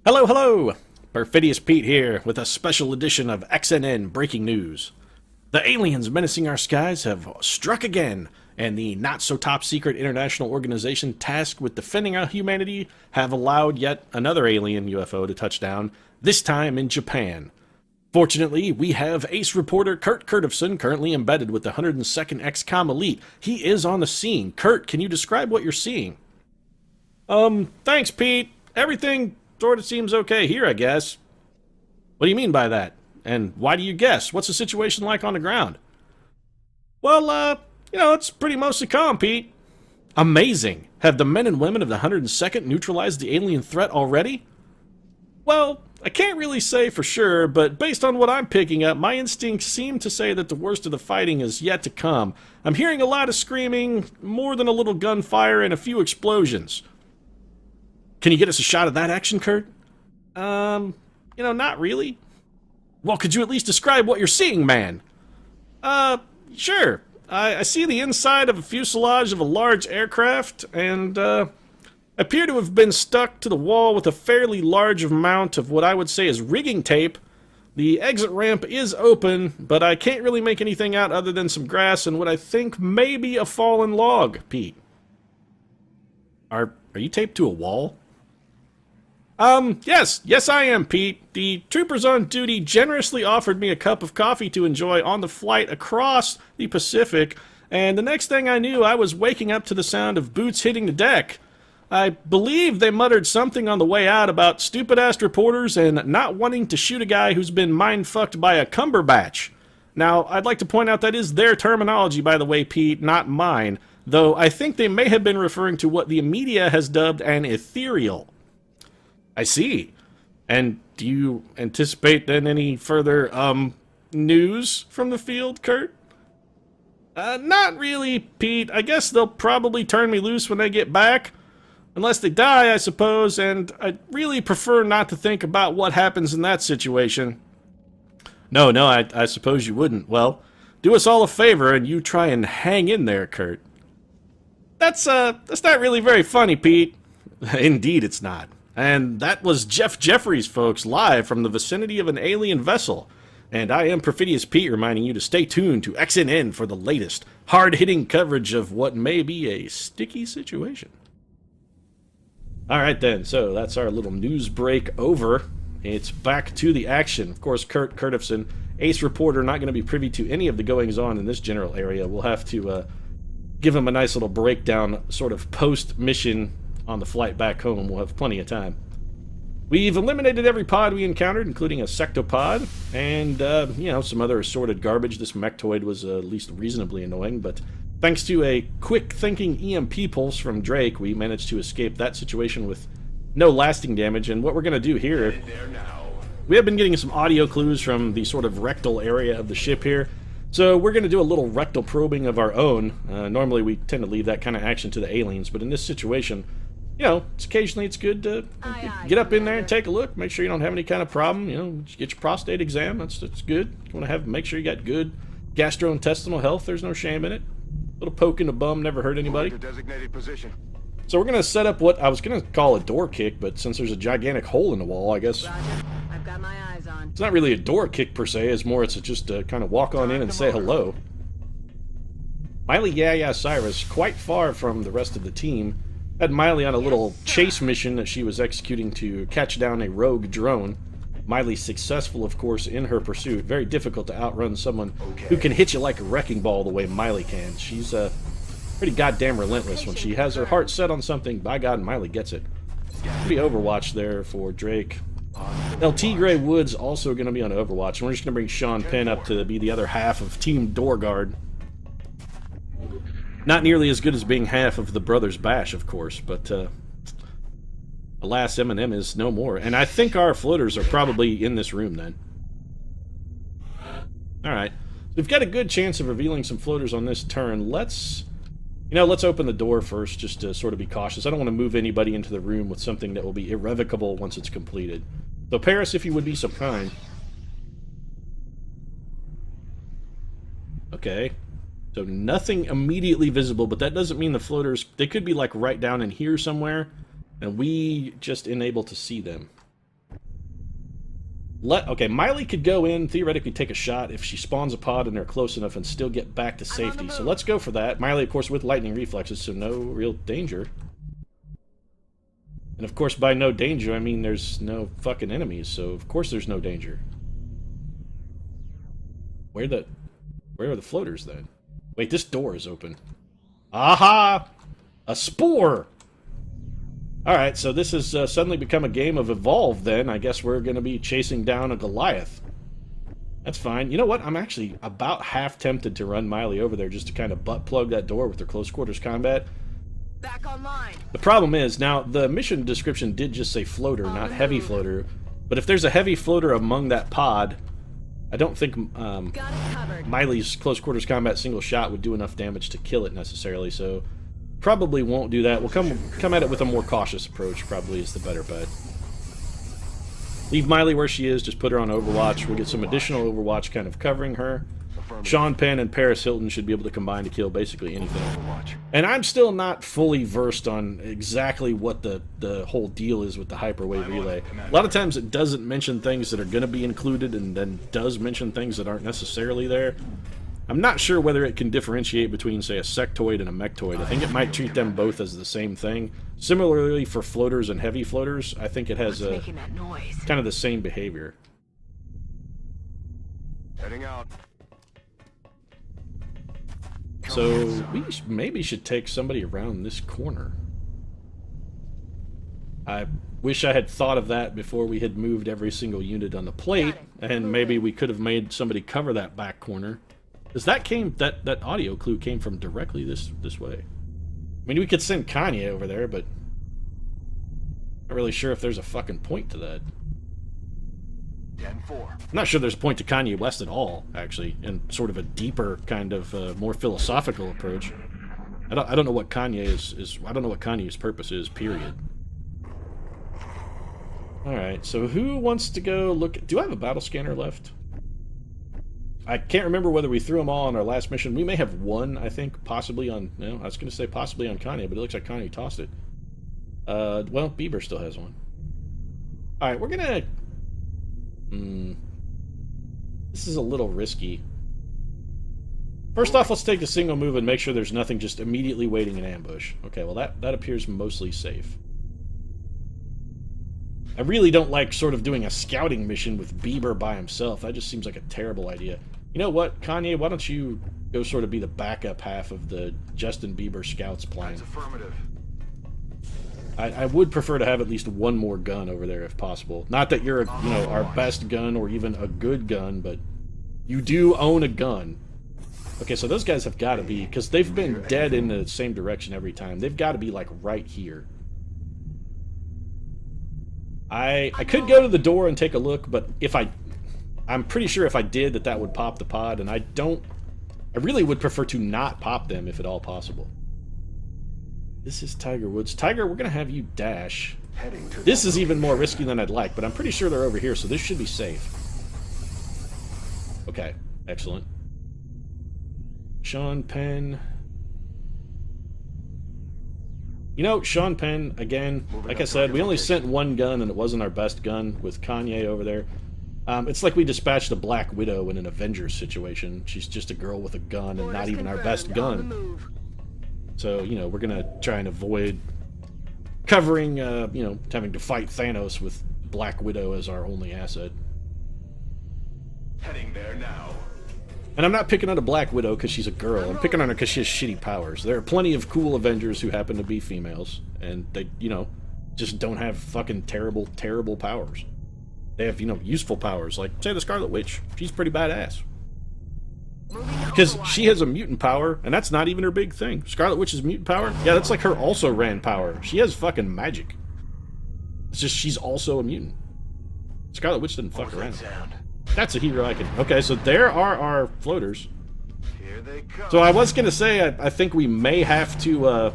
Hello, hello! Perfidious Pete here with a special edition of XNN Breaking News. The aliens menacing our skies have struck again, and the not-so-top-secret international organization tasked with defending our humanity have allowed yet another alien UFO to touch down, this time in Japan. Fortunately, we have ace reporter Kurt Curtivson currently embedded with the 102nd XCOM Elite. He is on the scene. Kurt, can you describe what you're seeing? Thanks, Pete. Everything sort of seems okay here, I guess. What do you mean by that? And why do you guess? What's the situation like on the ground? Well, it's pretty mostly calm, Pete. Amazing. Have the men and women of the 102nd neutralized the alien threat already? Well, I can't really say for sure, but based on what I'm picking up, my instincts seem to say that the worst of the fighting is yet to come. I'm hearing a lot of screaming, more than a little gunfire, and a few explosions. Can you get us a shot of that action, Kurt? Not really. Well, could you at least describe what you're seeing, man? Sure. I see the inside of a fuselage of a large aircraft, and, appear to have been stuck to the wall with a fairly large amount of what I would say is rigging tape. The exit ramp is open, but I can't really make anything out other than some grass and what I think may be a fallen log, Pete. Are you taped to a wall? Yes, I am, Pete. The troopers on duty generously offered me a cup of coffee to enjoy on the flight across the Pacific, and the next thing I knew, I was waking up to the sound of boots hitting the deck. I believe they muttered something on the way out about stupid-ass reporters and not wanting to shoot a guy who's been mind-fucked by a Cumberbatch. Now, I'd like to point out that is their terminology, by the way, Pete, not mine, though I think they may have been referring to what the media has dubbed an ethereal. I see. And do you anticipate then any further, news from the field, Kurt? Not really, Pete. I guess they'll probably turn me loose when they get back. Unless they die, I suppose, and I'd really prefer not to think about what happens in that situation. No, I suppose you wouldn't. Well, do us all a favor and you try and hang in there, Kurt. That's not really very funny, Pete. Indeed it's not. And that was Jeff Jeffries, folks, live from the vicinity of an alien vessel. And I am Perfidious Pete, reminding you to stay tuned to XNN for the latest, hard-hitting coverage of what may be a sticky situation. Alright then, so that's our little news break over. It's back to the action. Of course, Kurt Curtivson, ace reporter, not going to be privy to any of the goings-on in this general area. We'll have to give him a nice little breakdown, sort of post-mission on the flight back home. We'll have plenty of time. We've eliminated every pod we encountered, including a sectopod, and, some other assorted garbage. This mechtoid was at least reasonably annoying, but thanks to a quick-thinking EMP pulse from Drake, we managed to escape that situation with no lasting damage. And what we're going to do here, we have been getting some audio clues from the sort of rectal area of the ship here, so we're going to do a little rectal probing of our own. Normally we tend to leave that kind of action to the aliens, but in this situation, occasionally it's good to get up in there and take a look, make sure you don't have any kind of problem, just get your prostate exam, that's good. You want to make sure you got good gastrointestinal health, there's no shame in it. A little poke in the bum never hurt anybody. So we're going to set up what I was going to call a door kick, but since there's a gigantic hole in the wall, I guess Roger. I've got my eyes on. it's not really a door kick per se, it's more it's just to kind of walk on in and say hello. Miley Yeah Cyrus, quite far from the rest of the team, had Miley on a little chase mission that she was executing to catch down a rogue drone. Miley successful, of course, in her pursuit. Very difficult to outrun someone who can hit you like a wrecking ball the way Miley can. She's pretty goddamn relentless. When she has her heart set on something, by God, Miley gets it. Pretty Overwatch there for Drake. El Tigre Woods also going to be on Overwatch, and we're just going to bring Sean Penn up to be the other half of Team Door Guard. Not nearly as good as being half of the Brothers Bash, of course, but alas, Eminem is no more. And I think our floaters are probably in this room then. Alright, we've got a good chance of revealing some floaters on this turn. Let's open the door first, just to sort of be cautious. I don't want to move anybody into the room with something that will be irrevocable once it's completed. So Paris, if you would be so kind. Okay. So nothing immediately visible, but that doesn't mean the floaters, they could be like right down in here somewhere, and we just unable to see them. Okay, Miley could go in, theoretically take a shot if she spawns a pod and they're close enough and still get back to safety. So let's go for that. Miley, of course, with lightning reflexes, so no real danger. And of course, by no danger, I mean there's no fucking enemies, so of course there's no danger. Where are the floaters, then? Wait, this door is open. Aha! A spore! Alright, so this has suddenly become a game of Evolve, then. I guess we're going to be chasing down a Goliath. That's fine. You know what? I'm actually about half tempted to run Miley over there just to kind of butt plug that door with her close quarters combat. Back online. The problem is, now, the mission description did just say floater, not heavy floater. But if there's a heavy floater among that pod, I don't think Miley's close quarters combat single shot would do enough damage to kill it necessarily, so probably won't do that. We'll come at it with a more cautious approach, probably is the better bet. Leave Miley where she is, just put her on Overwatch. We'll get some additional Overwatch kind of covering her. Sean Penn and Paris Hilton should be able to combine to kill basically anything. And I'm still not fully versed on exactly what the whole deal is with the Hyperwave Relay. A lot of times it doesn't mention things that are going to be included and then does mention things that aren't necessarily there. I'm not sure whether it can differentiate between, say, a sectoid and a mechtoid. I think it might treat them both as the same thing. Similarly for floaters and heavy floaters, I think it has kind of the same behavior. Heading out. So, we maybe should take somebody around this corner. I wish I had thought of that before we had moved every single unit on the plate, and maybe we could have made somebody cover that back corner. Because that audio clue came from directly this way. I mean, we could send Kanye over there, but I'm not really sure if there's a fucking point to that. 10-4. I'm not sure there's a point to Kanye West at all, actually, in sort of a deeper kind of more philosophical approach. I don't know what Kanye is. I don't know what Kanye's purpose is. Period. All right. So who wants to go look? Do I have a battle scanner left? I can't remember whether we threw them all on our last mission. We may have one, I think, possibly on. No, I was going to say possibly on Kanye, but it looks like Kanye tossed it. Well, Bieber still has one. All right, we're gonna. This is a little risky. First off, let's take a single move and make sure there's nothing just immediately waiting in ambush. Okay, well that appears mostly safe. I really don't like sort of doing a scouting mission with Bieber by himself. That just seems like a terrible idea. You know what, Kanye, why don't you go sort of be the backup half of the Justin Bieber scouts plan? That's affirmative. I would prefer to have at least one more gun over there if possible. Not that you're, our best gun or even a good gun, but you do own a gun. Okay, so those guys have got to be, because they've been dead in the same direction every time. They've got to be, like, right here. I could go to the door and take a look, but I'm pretty sure if I did that would pop the pod, and I really would prefer to not pop them if at all possible. This is Tiger Woods. Tiger, we're going to have you dash. This is even more risky than I'd like, but I'm pretty sure they're over here, so this should be safe. Okay, excellent. Sean Penn. Sean Penn, again, like I said, we only sent one gun, and it wasn't our best gun with Kanye over there. It's like we dispatched a Black Widow in an Avengers situation. She's just a girl with a gun and not even our best gun. So, we're going to try and avoid covering, having to fight Thanos with Black Widow as our only asset. Heading there now. And I'm not picking on a Black Widow because she's a girl. I'm picking on her because she has shitty powers. There are plenty of cool Avengers who happen to be females, and they, just don't have fucking terrible, terrible powers. They have, useful powers, like, say, the Scarlet Witch. She's pretty badass. Because she has a mutant power, and that's not even her big thing. Scarlet Witch's mutant power? Yeah, that's like her also-ran power. She has fucking magic. It's just she's also a mutant. Scarlet Witch didn't fuck around. That's a hero I can... Okay, so there are our floaters. Here they come. So I was going to say, I think we may have to...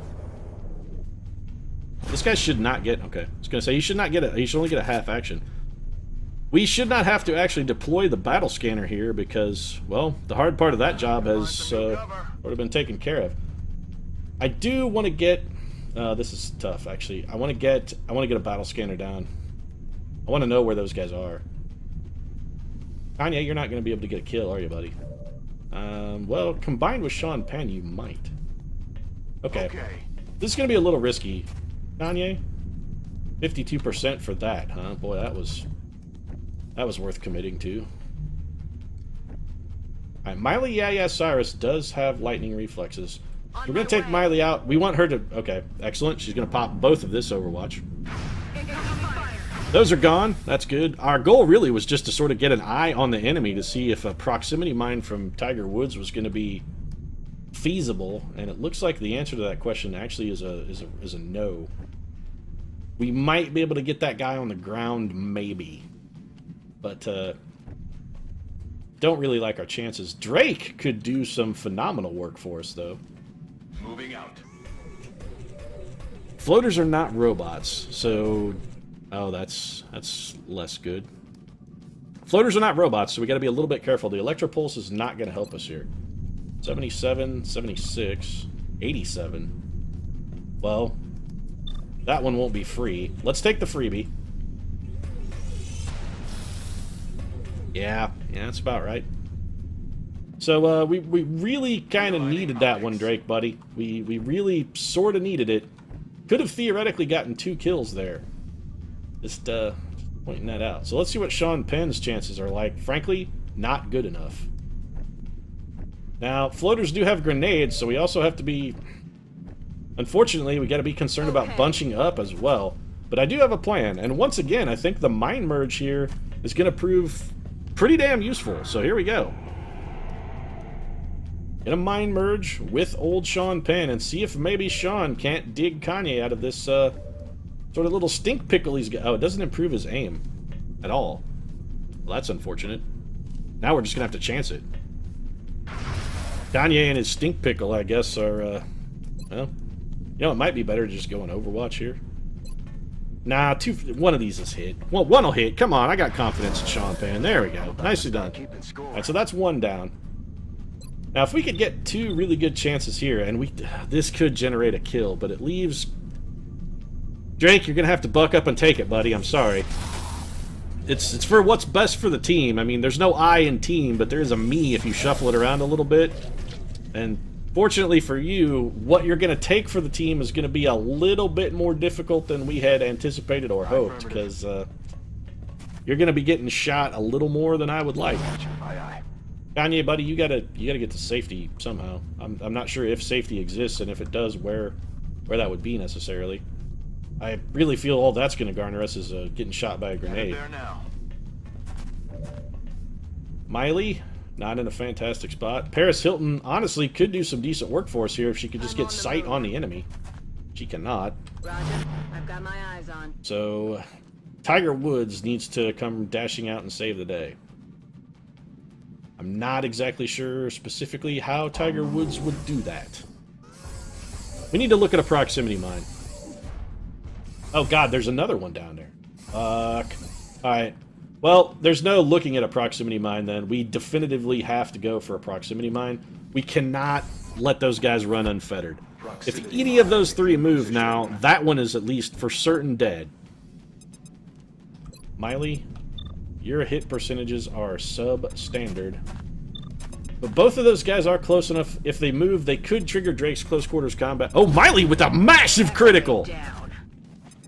This guy should not get... Okay, I was going to say, he should not get he should only get a half action. We should not have to actually deploy the battle scanner here because, well, the hard part of that job has sort of been taken care of. I do want to get... this is tough, actually. I want to get a battle scanner down. I want to know where those guys are. Kanye, you're not going to be able to get a kill, are you, buddy? Well, combined with Sean Penn, you might. Okay. This is going to be a little risky. Kanye? 52% for that, huh? Boy, that was worth committing to. Alright, Miley Cyrus does have lightning reflexes. We're going to take Miley out. We want her to... Okay, excellent. She's going to pop both of this Overwatch. Those are gone. That's good. Our goal really was just to sort of get an eye on the enemy to see if a proximity mine from Tiger Woods was going to be feasible, and it looks like the answer to that question actually is a no. We might be able to get that guy on the ground, maybe. But, don't really like our chances. Drake could do some phenomenal work for us, though. Moving out. Floaters are not robots, so... Oh, that's less good. Floaters are not robots, so we got to be a little bit careful. The Electropulse is not going to help us here. 77, 76, 87. Well, that one won't be free. Let's take the freebie. Yeah, that's about right. So, we really kind of needed that one, Drake, buddy. We really sort of needed it. Could have theoretically gotten 2 kills there. Just pointing that out. So let's see what Sean Penn's chances are like. Frankly, not good enough. Now, floaters do have grenades, so we also have to be... Unfortunately, we got to be concerned about bunching up as well. But I do have a plan, and once again, I think the mine merge here is going to prove pretty damn useful. So here we go. Get a mine merge with old Sean Penn and see if maybe Sean can't dig Kanye out of this sort of little stink pickle he's got. Oh, it doesn't improve his aim at all. Well, that's unfortunate. Now we're just going to have to chance it. Kanye and his stink pickle, I guess, are, well, you know, it might be better to just go in Overwatch here. Nah, one of these is hit. Well, one will hit. Come on, I got confidence in Sean Penn. There we go. Nicely done. Alright, so that's one down. Now, if we could get 2 really good chances here, and this could generate a kill, but it leaves... Drake, you're going to have to buck up and take it, buddy. I'm sorry. It's for what's best for the team. I mean, there's no I in team, but there is a me if you shuffle it around a little bit. And fortunately for you, what you're going to take for the team is going to be a little bit more difficult than we had anticipated or hoped, because you're going to be getting shot a little more than I would like. Kanye, buddy, you gotta get to safety somehow. I'm not sure if safety exists, and if it does, where that would be necessarily. I really feel all that's going to garner us is getting shot by a grenade. Miley, not in a fantastic spot. Paris Hilton, honestly, could do some decent work for us here if she could just get sight on the enemy. She cannot. Roger. I've got my eyes on. So, Tiger Woods needs to come dashing out and save the day. I'm not exactly sure specifically how Tiger Woods would do that. We need to look at a proximity mine. Oh god, there's another one down there. Fuck. Alright. Well, there's no looking at a proximity mine then. We definitively have to go for a proximity mine. We cannot let those guys run unfettered. If any of those 3 move now, that one is at least for certain dead. Miley, your hit percentages are substandard. But both of those guys are close enough. If they move, they could trigger Drake's close quarters combat. Oh, Miley with a massive critical!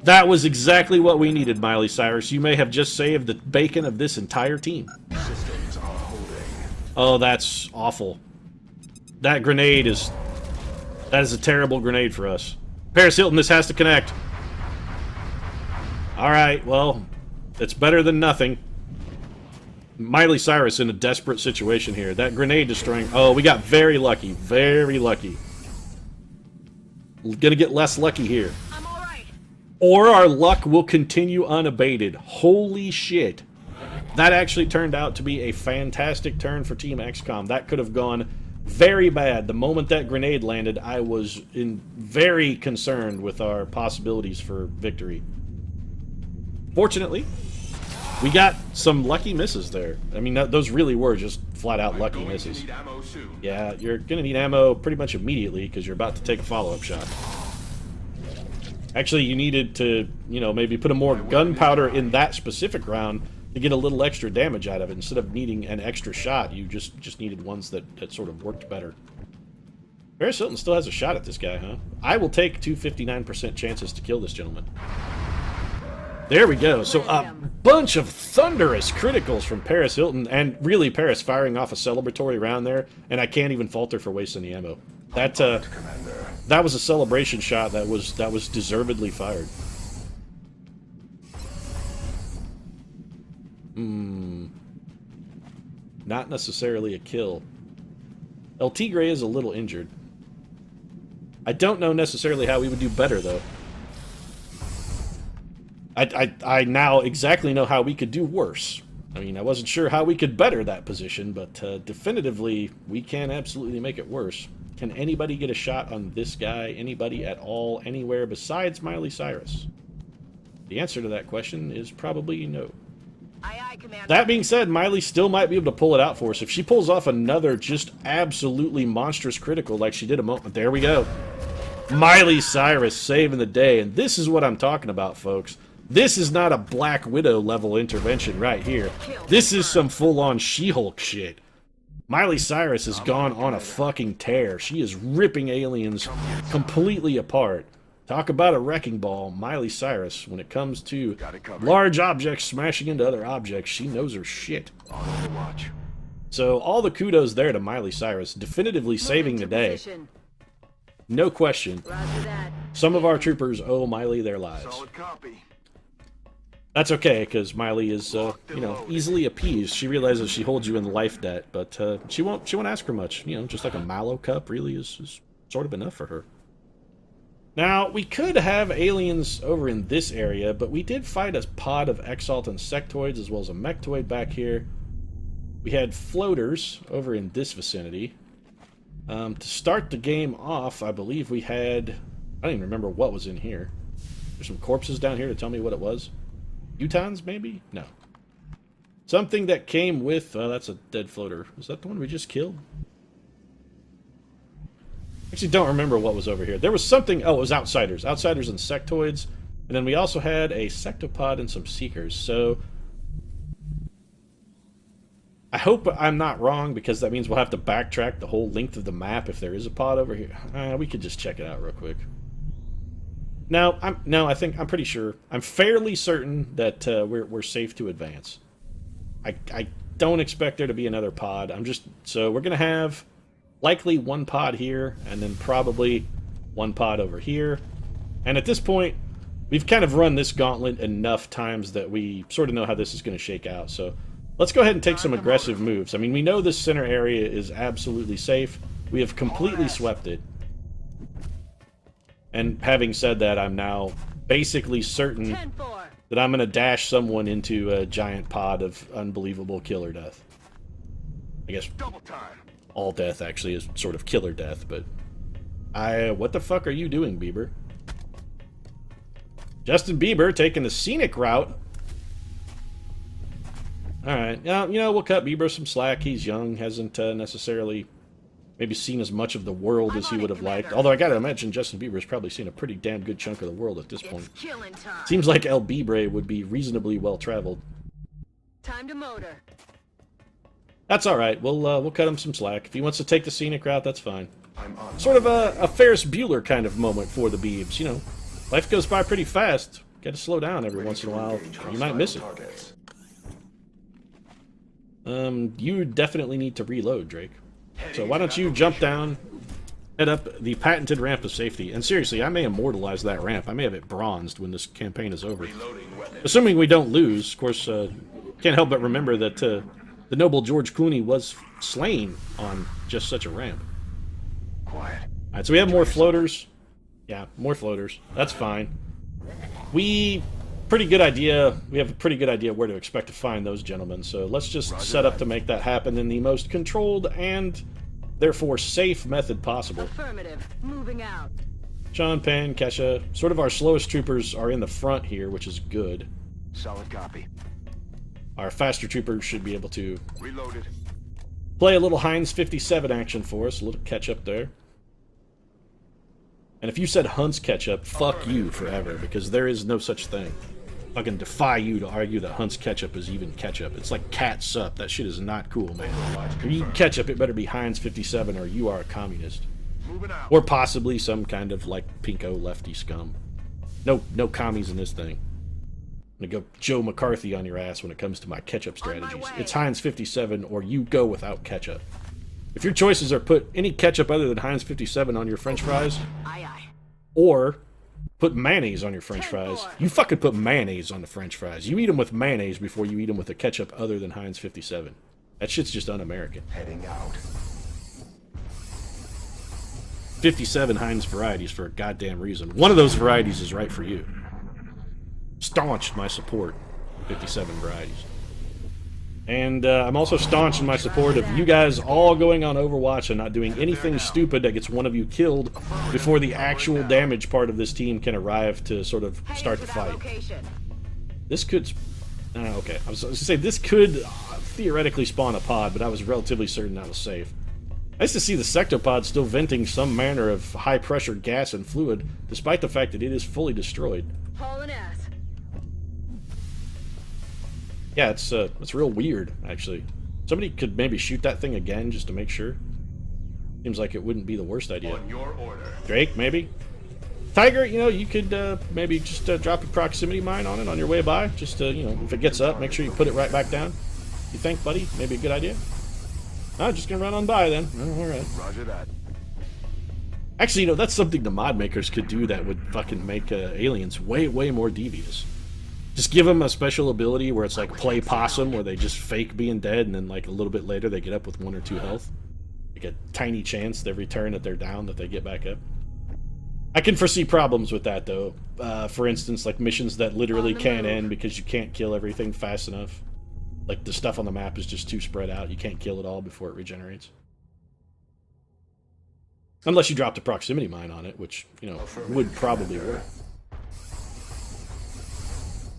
That was exactly what we needed, Miley Cyrus. You may have just saved the bacon of this entire team. Systems are holding. Oh, that's awful. That grenade is... That is a terrible grenade for us. Paris Hilton, this has to connect. Alright, well, it's better than nothing. Miley Cyrus in a desperate situation here. That grenade destroying... Oh, we got very lucky. Very lucky. We're gonna get less lucky here. Or our luck will continue unabated. Holy shit. That actually turned out to be a fantastic turn for Team XCOM. That could have gone very bad. The moment that grenade landed, I was very concerned with our possibilities for victory. Fortunately, we got some lucky misses there. I mean, those really were just flat-out lucky misses. Yeah, you're going to need ammo pretty much immediately because you're about to take a follow-up shot. Actually, you needed to, you know, maybe put a more gunpowder in that specific round to get a little extra damage out of it. Instead of needing an extra shot, you just needed ones that sort of worked better. Paris Hilton still has a shot at this guy, huh? I will take 259% chances to kill this gentleman. There we go. So a bunch of thunderous criticals from Paris Hilton, and really Paris firing off a celebratory round there, and I can't even fault her for wasting the ammo. That was a celebration shot that was deservedly fired. Not necessarily a kill. El Tigre is a little injured. I don't know necessarily how we would do better, though. I now exactly know how we could do worse. I mean, I wasn't sure how we could better that position, but definitively, we can absolutely make it worse. Can anybody get a shot on this guy? Anybody at all, anywhere besides Miley Cyrus? The answer to that question is probably no. Aye, aye, Commander. That being said, Miley still might be able to pull it out for us. If she pulls off another just absolutely monstrous critical like she did a moment... There we go. Miley Cyrus saving the day. And this is what I'm talking about, folks. This is not a Black Widow level intervention right here. This is some full-on She-Hulk shit. Miley Cyrus has gone on a fucking tear. She is ripping aliens completely apart. Talk about a wrecking ball. Miley Cyrus, when it comes to large objects smashing into other objects, she knows her shit. So all the kudos there to Miley Cyrus, definitively saving the day. No question. Some of our troopers owe Miley their lives. That's okay, because Miley is, you know, easily appeased. She realizes she holds you in life debt, but she won't ask for much. You know, just like a Mallow cup really is sort of enough for her. Now, we could have aliens over in this area, but we did fight a pod of Exalt and Sectoids, as well as a Mechtoid back here. We had floaters over in this vicinity. To start the game off, I believe we had... I don't even remember what was in here. There's some corpses down here to tell me what it was. Utons, maybe? No. Something that came with... that's a dead floater. Is that the one we just killed? Actually, don't remember what was over here. There was something... Oh, it was Outsiders. Outsiders and Sectoids. And then we also had a Sectopod and some Seekers. So... I hope I'm not wrong, because that means we'll have to backtrack the whole length of the map if there is a pod over here. We could just check it out real quick. No, I'm pretty sure. I'm fairly certain that we're safe to advance. I don't expect there to be another pod. So we're going to have likely one pod here, and then probably one pod over here. And at this point, we've kind of run this gauntlet enough times that we sort of know how this is going to shake out. So let's go ahead and take some aggressive moves. I mean, we know this center area is absolutely safe. We have completely swept it. And having said that, I'm now basically certain that I'm going to dash someone into a giant pod of unbelievable killer death. I guess all death actually is sort of killer death, but... what the fuck are you doing, Bieber? Justin Bieber taking the scenic route. Alright, now, you know, we'll cut Bieber some slack. He's young, hasn't necessarily maybe seen as much of the world as he would have liked. Although I gotta imagine Justin Bieber's probably seen a pretty damn good chunk of the world at this point. Seems like El Biebre would be reasonably well traveled. Time to motor. That's alright, we'll cut him some slack. If he wants to take the scenic route, that's fine. Sort of a Ferris Bueller kind of moment for the Biebs, you know. Life goes by pretty fast. Gotta slow down every once in a while. You might miss it. You definitely need to reload, Drake. So why don't you jump down, head up the patented ramp of safety. And seriously, I may immortalize that ramp. I may have it bronzed when this campaign is over. Assuming we don't lose. Of course, can't help but remember that the noble George Clooney was slain on just such a ramp. Alright, so we have more floaters. Yeah, more floaters. That's fine. We have a pretty good idea where to expect to find those gentlemen, so let's just set up to make that happen in the most controlled and therefore safe method possible. Affirmative. Moving out. Sean, Pan, Kesha, sort of our slowest troopers are in the front here, which is good. Solid copy. Our faster troopers should be able to Reloaded. play a little Heinz 57 action for us, a little catch-up there. And if you said Hunt's catch-up, fuck you forever, because there is no such thing. Fucking defy you to argue that Hunt's ketchup is even ketchup. It's like cat sup. That shit is not cool, man. If you eat ketchup, it better be Heinz 57 or you are a communist. Moving out. Or possibly some kind of, like, pinko lefty scum. No commies in this thing. I'm gonna go Joe McCarthy on your ass when it comes to my ketchup strategies. It's Heinz 57 or you go without ketchup. If your choices are put any ketchup other than Heinz 57 on your french fries, Aye, aye. or put mayonnaise on your french fries, you fucking put mayonnaise on the french fries. You eat them with mayonnaise before you eat them with a ketchup other than Heinz 57. That shit's just un-American. Heading out. 57 Heinz varieties for a goddamn reason. One of those varieties is right for you. Staunch my support. 57 varieties. And I'm also staunch in my support of you guys all going on Overwatch and not doing anything stupid that gets one of you killed before the actual damage part of this team can arrive to sort of start the fight. This could... okay, I was going to say, this could theoretically spawn a pod, but I was relatively certain that was safe. Nice to see the sectopod still venting some manner of high-pressure gas and fluid, despite the fact that it is fully destroyed. Hauling ass. Yeah, it's real weird, actually. Somebody could maybe shoot that thing again just to make sure. Seems like it wouldn't be the worst idea. On your order. Drake, maybe? Tiger, you know, you could maybe just drop a proximity mine on it on your way by. Just to, you know, if it gets up, make sure you put it right back down. You think, buddy? Maybe a good idea? No, just gonna run on by then. Oh, alright. Roger that. Actually, you know, that's something the mod makers could do that would fucking make aliens way, way more devious. Just give them a special ability where it's like play possum, where they just fake being dead, and then like a little bit later they get up with 1 or 2 health. Like a tiny chance every turn that they're down that they get back up. I can foresee problems with that though. For instance, like missions that literally can't end because you can't kill everything fast enough. Like the stuff on the map is just too spread out. You can't kill it all before it regenerates. Unless you dropped a proximity mine on it, which, you know, would probably work.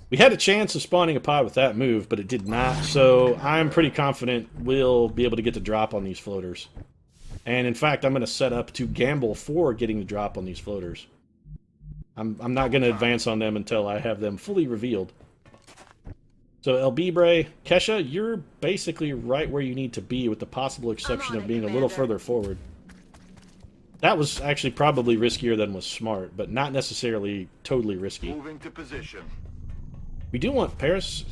We had a chance of spawning a pod with that move, but it did not, so I'm pretty confident we'll be able to get the drop on these floaters. And in fact, I'm going to set up to gamble for getting the drop on these floaters. I'm not going to advance on them until I have them fully revealed. So El Bibre, Kesha, you're basically right where you need to be, with the possible exception of being a little further forward. That was actually probably riskier than was smart, but not necessarily totally risky. Moving to position. We do want Paris.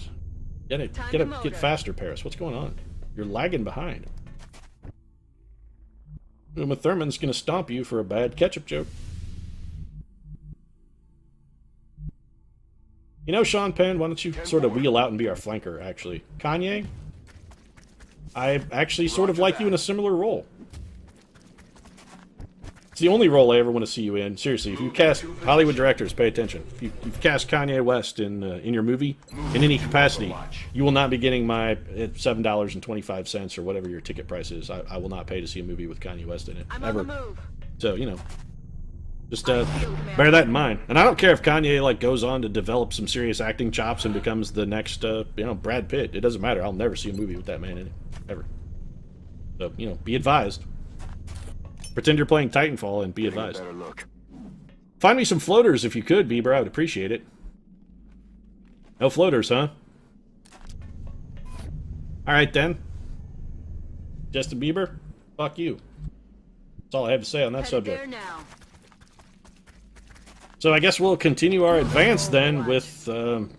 Get faster, Paris. What's going on? You're lagging behind. Uma Thurman's gonna stomp you for a bad ketchup joke. You know, Sean Penn, why don't you sort of wheel out and be our flanker, actually? Kanye? I actually sort of like you in a similar role. It's the only role I ever want to see you in. Seriously, if you cast Hollywood directors, pay attention. If you've cast Kanye West in your movie, in any capacity, you will not be getting my $7.25 or whatever your ticket price is. I will not pay to see a movie with Kanye West in it, ever. So, you know, just bear that in mind. And I don't care if Kanye like goes on to develop some serious acting chops and becomes the next, you know, Brad Pitt. It doesn't matter. I'll never see a movie with that man in it, ever. So, you know, be advised. Pretend you're playing Titanfall and be advised. Find me some floaters if you could, Bieber. I would appreciate it. No floaters, huh? Alright then. Justin Bieber, fuck you. That's all I have to say on that subject. So I guess we'll continue our advance then with, you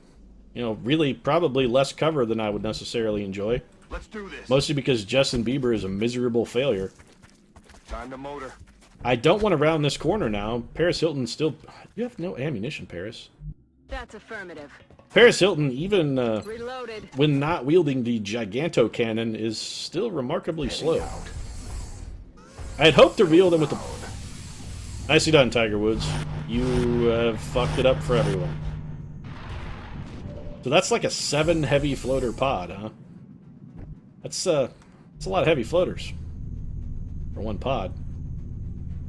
know, really probably less cover than I would necessarily enjoy. Let's do this. Mostly because Justin Bieber is a miserable failure. Time to motor. I don't want to round this corner now. Paris Hilton still... You have no ammunition, Paris. That's affirmative. Paris Hilton, even Reloaded. when not wielding the Giganto Cannon, is still remarkably slow. I had hoped to reel them with the... Nicely done, Tiger Woods. You have fucked it up for everyone. So that's like a 7 heavy floater pod, huh? That's a lot of heavy floaters. For one pod.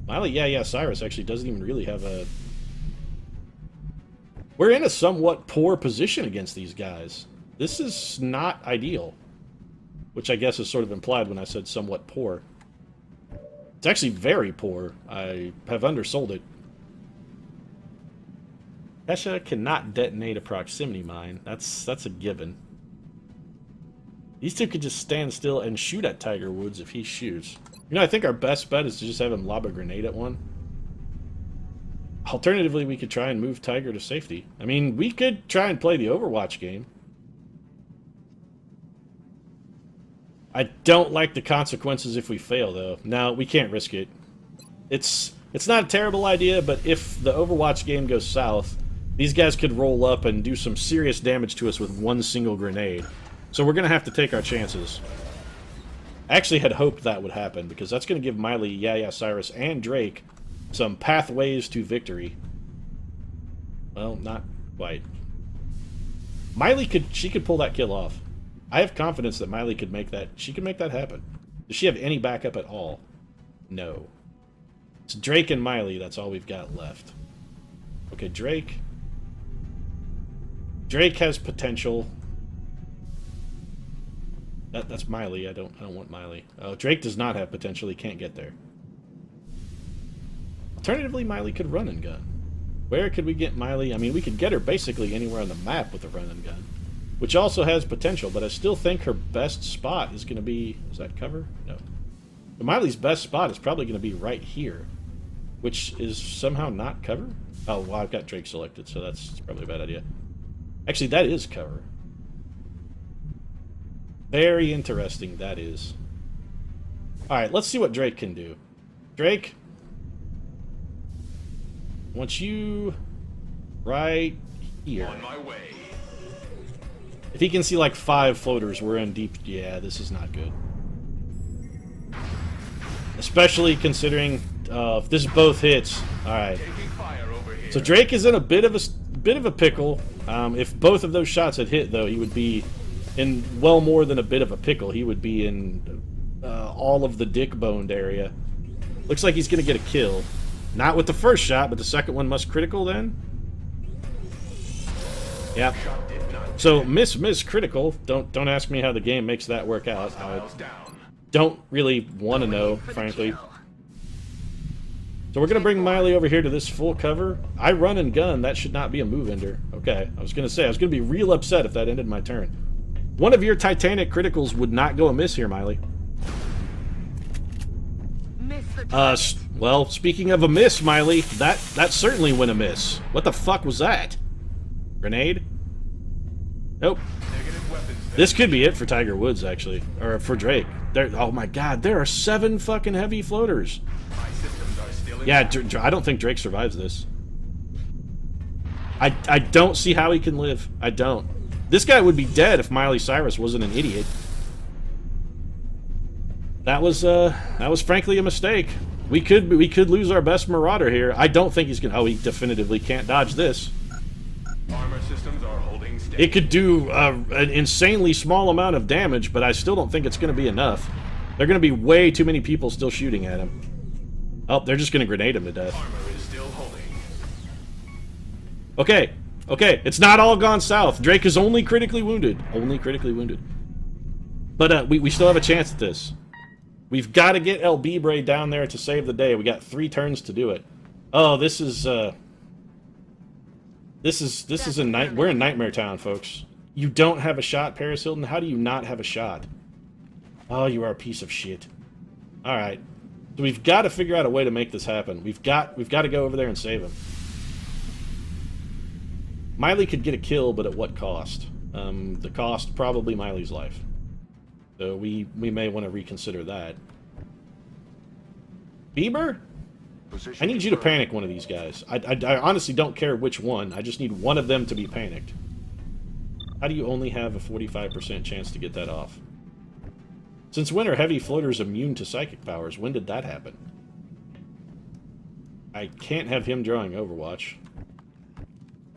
Miley, yeah, Cyrus actually doesn't even really have a... We're in a somewhat poor position against these guys. This is not ideal. Which I guess is sort of implied when I said somewhat poor. It's actually very poor. I have undersold it. Kesha cannot detonate a proximity mine. That's a given. These two could just stand still and shoot at Tiger Woods if he shoots. You know, I think our best bet is to just have him lob a grenade at one. Alternatively, we could try and move Tiger to safety. I mean, we could try and play the Overwatch game. I don't like the consequences if we fail, though. No, we can't risk it. It's not a terrible idea, but if the Overwatch game goes south, these guys could roll up and do some serious damage to us with one single grenade. So we're going to have to take our chances. I actually had hoped that would happen, because that's going to give Miley, Yeah, Cyrus, and Drake some pathways to victory. Well, not quite. Miley she could pull that kill off. I have confidence that Miley could make that. She could make that happen. Does she have any backup at all? No. It's Drake and Miley. That's all we've got left. Okay, Drake. Drake has potential. That's Miley. I don't want Miley. Oh, Drake does not have potential. He can't get there. Alternatively, Miley could run and gun. Where could we get Miley? I mean, we could get her basically anywhere on the map with a run and gun, which also has potential, but I still think her best spot is going to be... Is that cover? No. But Miley's best spot is probably going to be right here, which is somehow not cover? Oh, well, I've got Drake selected, so that's probably a bad idea. Actually, that is cover. Very interesting, that is. Alright, let's see what Drake can do. Drake, I want you right here. On my way. If he can see like 5 floaters, we're in deep... Yeah, this is not good. Especially considering if this both hits. Alright. So Drake is in a bit of a pickle. If both of those shots had hit, though, he would be in well more than a bit of a pickle. He would be in all of the dick-boned area. Looks like he's going to get a kill. Not with the first shot, but the second one must critical then? Yep. So, miss, critical. Don't ask me how the game makes that work out. I don't really want to know, frankly. So we're going to bring Miley over here to this full cover. I run and gun. That should not be a move ender. Okay, I was going to say, I was going to be real upset if that ended my turn. One of your Titanic criticals would not go amiss here, Miley. Well, speaking of a miss, Miley, that certainly went amiss. What the fuck was that? Grenade? Nope. This could be it for Tiger Woods, actually. Or for Drake. Oh my god, there are 7 fucking heavy floaters. Yeah, I don't think Drake survives this. I don't see how he can live. I don't. This guy would be dead if Miley Cyrus wasn't an idiot. That was frankly a mistake. We could lose our best Marauder here. I don't think he's gonna... Oh, he definitively can't dodge this. Armor systems are holding steady. It could do an insanely small amount of damage, but I still don't think it's going to be enough. There are going to be way too many people still shooting at him. Oh, they're just going to grenade him to death. Armor is still holding. Okay, it's not all gone south. Drake is only critically wounded. Only critically wounded. But we still have a chance at this. We've got to get El Bibre down there to save the day. We got 3 turns to do it. Oh, this is a we're in Nightmare Town, folks. You don't have a shot, Paris Hilton? How do you not have a shot? Oh, you are a piece of shit. Alright. So we've got to figure out a way to make this happen. We've got to go over there and save him. Miley could get a kill, but at what cost? The cost, probably Miley's life. So we may want to reconsider that. Bieber? I need you to panic one of these guys. I honestly don't care which one. I just need one of them to be panicked. How do you only have a 45% chance to get that off? Since when are heavy floaters immune to psychic powers? When did that happen? I can't have him drawing Overwatch.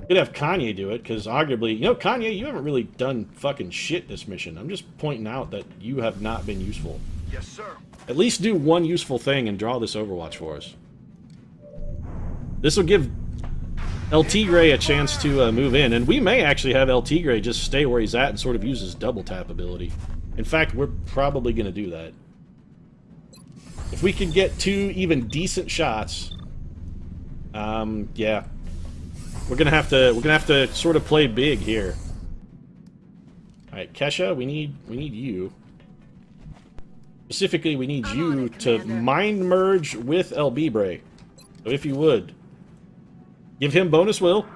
Could have Kanye do it, because arguably... You know, Kanye, you haven't really done fucking shit this mission. I'm just pointing out that you have not been useful. Yes, sir. At least do one useful thing and draw this Overwatch for us. This will give El Tigre a chance to move in, and we may actually have El Tigre just stay where he's at and sort of use his double tap ability. In fact, we're probably going to do that. If we could get 2 even decent shots, yeah. We're gonna have to sort of play big here. All right, Kesha, we need you. Specifically, we need you to mind merge with El Bibre. So if you would, give him bonus will,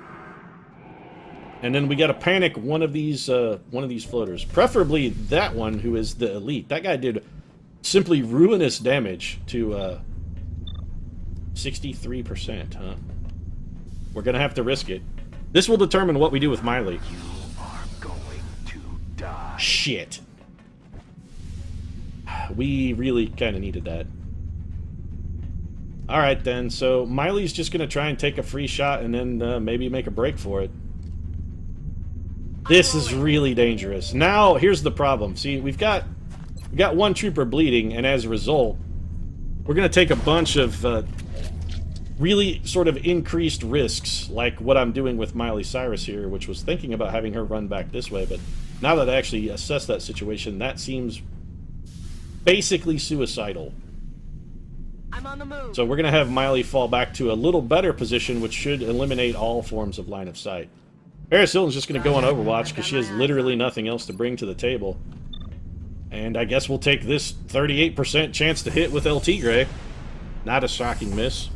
and then we got to panic one of these floaters, preferably that one who is the elite. That guy did simply ruinous damage to 63%, huh? We're gonna have to risk it. This will determine what we do with Miley. You are going to die. Shit. We really kind of needed that. Alright then, so Miley's just gonna try and take a free shot and then maybe make a break for it. This is really dangerous. Now, here's the problem. See, we got one trooper bleeding, and as a result, we're gonna take a bunch of really sort of increased risks, like what I'm doing with Miley Cyrus here, which was thinking about having her run back this way, but now that I actually assess that situation, that seems basically suicidal. I'm on the move. So we're going to have Miley fall back to a little better position, which should eliminate all forms of line of sight. Paris Hilton's just going to go on Overwatch because she has literally nothing else to bring to the table. And I guess we'll take this 38% chance to hit with El Tigre. Not a shocking miss.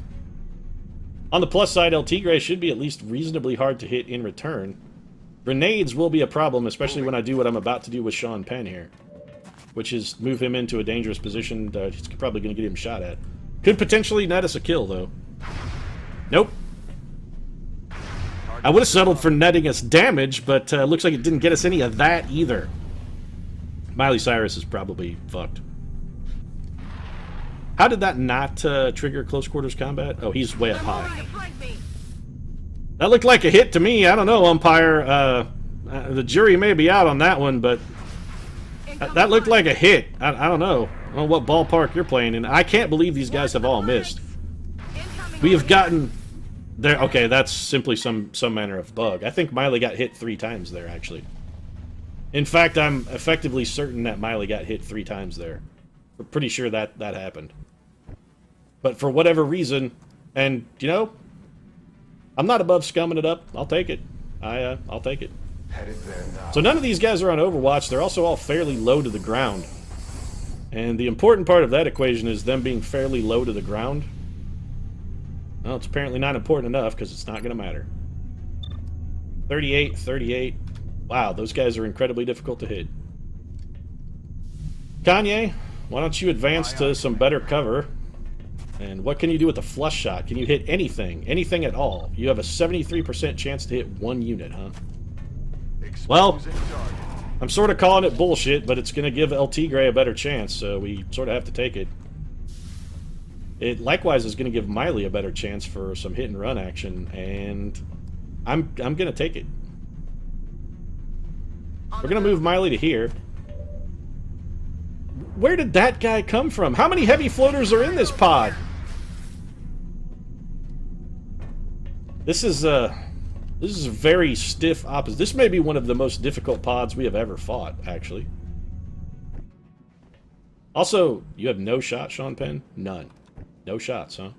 On the plus side, El Tigre should be at least reasonably hard to hit in return. Grenades will be a problem, especially when I do what I'm about to do with Sean Penn here, which is move him into a dangerous position that he's probably going to get him shot at. Could potentially net us a kill, though. Nope. I would have settled for netting us damage, but looks like it didn't get us any of that either. Miley Cyrus is probably fucked. How did that not trigger close quarters combat? Oh, he's way up high. That looked like a hit to me. I don't know, umpire. The jury may be out on that one, but that looked like a hit. I don't know. I don't know what ballpark you're playing in. I can't believe these guys have all missed. We have gotten there. Okay, that's simply some manner of bug. I think Miley got hit 3 times there, actually. In fact, I'm effectively certain that Miley got hit 3 times there. We're pretty sure that happened. But for whatever reason, and, you know, I'm not above scumming it up. I'll take it. I'll take it. Headed there now. So none of these guys are on Overwatch. They're also all fairly low to the ground. And the important part of that equation is them being fairly low to the ground. Well, it's apparently not important enough because it's not going to matter. 38, 38. Wow, those guys are incredibly difficult to hit. Kanye, why don't you advance to some better cover? And what can you do with a flush shot? Can you hit anything? Anything at all? You have a 73% chance to hit 1 unit, huh? Well, I'm sort of calling it bullshit, but it's going to give El Tigre a better chance, so we sort of have to take it. It likewise is going to give Miley a better chance for some hit and run action, and I'm going to take it. We're going to move Miley to here. Where did that guy come from? How many heavy floaters are in this pod? This is a very stiff opposite. This may be one of the most difficult pods we have ever fought, actually. Also, you have no shot, Sean Penn? None. No shots, huh?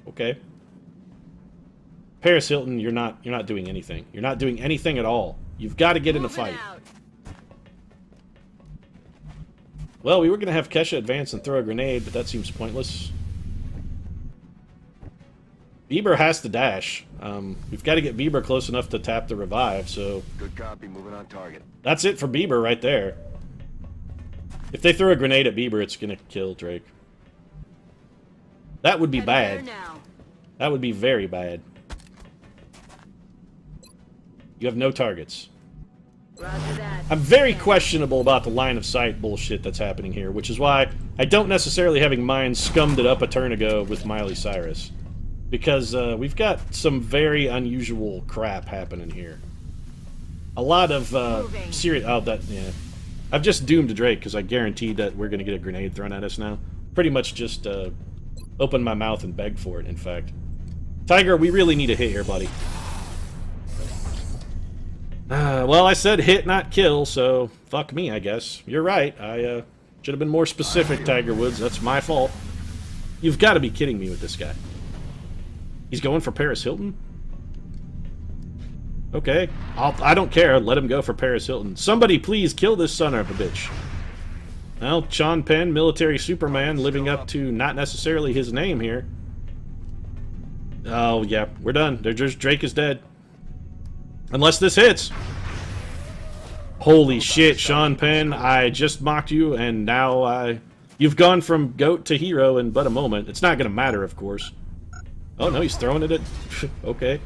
Okay. Paris Hilton, you're not doing anything. You're not doing anything at all. You've got to get in the fight. Well, we were going to have Kesha advance and throw a grenade, but that seems pointless. Bieber has to dash. We've got to get Bieber close enough to tap the revive, so... Good copy, moving on target. That's it for Bieber right there. If they throw a grenade at Bieber, it's going to kill Drake. That would be bad. That would be very bad. You have no targets. I'm very questionable about the line of sight bullshit that's happening here, which is why I don't necessarily having mine scummed it up a turn ago with Miley Cyrus. Because we've got some very unusual crap happening here. A lot of serious... Oh, that... Yeah. I've just doomed Drake because I guaranteed that we're going to get a grenade thrown at us now. Pretty much just opened my mouth and begged for it, in fact. Tiger, we really need a hit here, buddy. Well, I said hit, not kill, so fuck me, I guess. You're right. I should have been more specific, Tiger Woods. That's my fault. You've got to be kidding me with this guy. He's going for Paris Hilton? Okay. I don't care. Let him go for Paris Hilton. Somebody please kill this son of a bitch. Well, Sean Penn, military Superman, living up to not necessarily his name here. Oh, yeah. We're done. Drake is dead. Unless this hits. Holy shit, Sean Penn. I just mocked you, and now you've gone from goat to hero in but a moment. It's not going to matter, of course. Oh, no, he's throwing it at... Okay.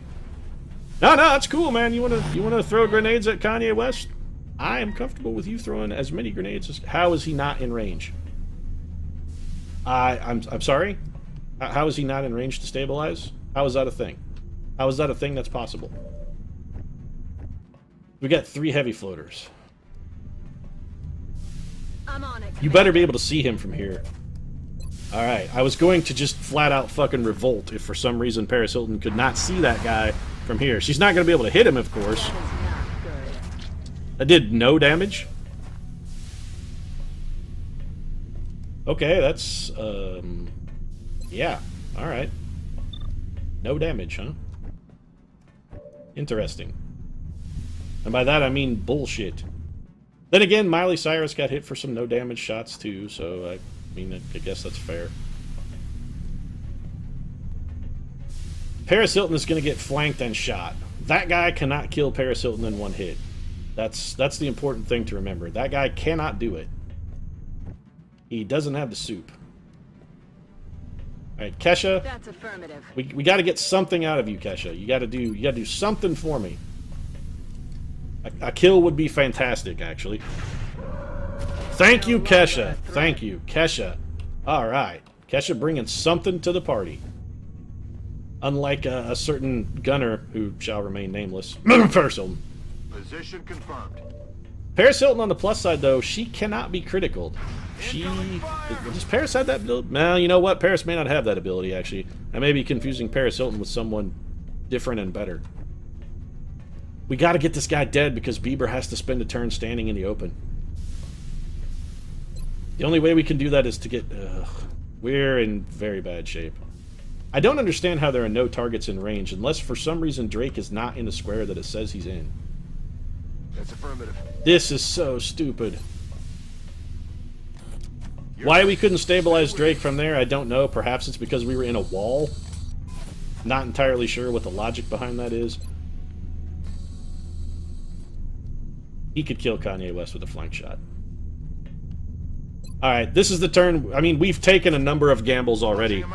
No, that's cool, man. You wanna throw grenades at Kanye West? I am comfortable with you throwing as many grenades as... How is he not in range? I'm sorry? How is he not in range to stabilize? How is that a thing? How is that a thing that's possible? We got 3 heavy floaters. I'm on it. You better be able to see him from here. Alright, I was going to just flat out fucking revolt if for some reason Paris Hilton could not see that guy from here. She's not going to be able to hit him, of course. That is not good. That did no damage. Okay, that's, yeah, alright. No damage, huh? Interesting. And by that I mean bullshit. Then again, Miley Cyrus got hit for some no damage shots too, so I mean, I guess that's fair. Paris Hilton is going to get flanked and shot. That guy cannot kill Paris Hilton in one hit. That's the important thing to remember. That guy cannot do it. He doesn't have the soup. All right, Kesha. That's affirmative. We got to get something out of you, Kesha. You got to do something for me. A kill would be fantastic, actually. Thank you, Kesha. Thank you, Kesha. All right, Kesha bringing something to the party. Unlike a certain gunner who shall remain nameless. Paris Hilton. Position confirmed. Paris Hilton on the plus side, though, she cannot be critical. Does Paris have that ability? Well, you know what? Paris may not have that ability, actually. I may be confusing Paris Hilton with someone different and better. We got to get this guy dead because Bieber has to spend a turn standing in the open. The only way we can do that is to get... we're in very bad shape. I don't understand how there are no targets in range unless for some reason Drake is not in the square that it says he's in. That's affirmative. This is so stupid. Why we couldn't stabilize Drake from there, I don't know. Perhaps it's because we were in a wall. Not entirely sure what the logic behind that is. He could kill Kanye West with a flank shot. Alright, this is the turn. I mean, we've taken a number of gambles already.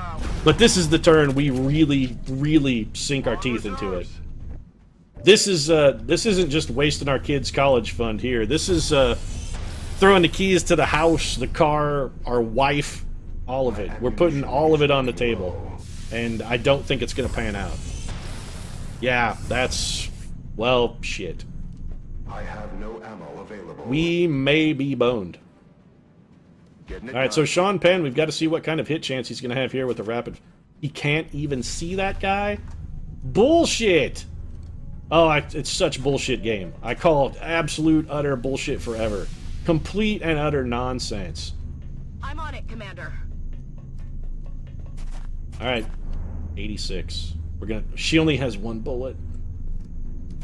But this is the turn we really, really sink our teeth into it. This isn't just wasting our kids' college fund here. This is throwing the keys to the house, the car, our wife, all of it. We're putting all of it on the table. And I don't think it's going to pan out. Yeah, that's... well, shit. I have no ammo available. We may be boned. Alright, so Sean Penn, we've got to see what kind of hit chance he's going to have here with the rapid... He can't even see that guy? Bullshit! Oh, it's such bullshit game. I call it absolute, utter bullshit forever. Complete and utter nonsense. I'm on it, Commander. Alright. 86. We're gonna... She only has 1 bullet.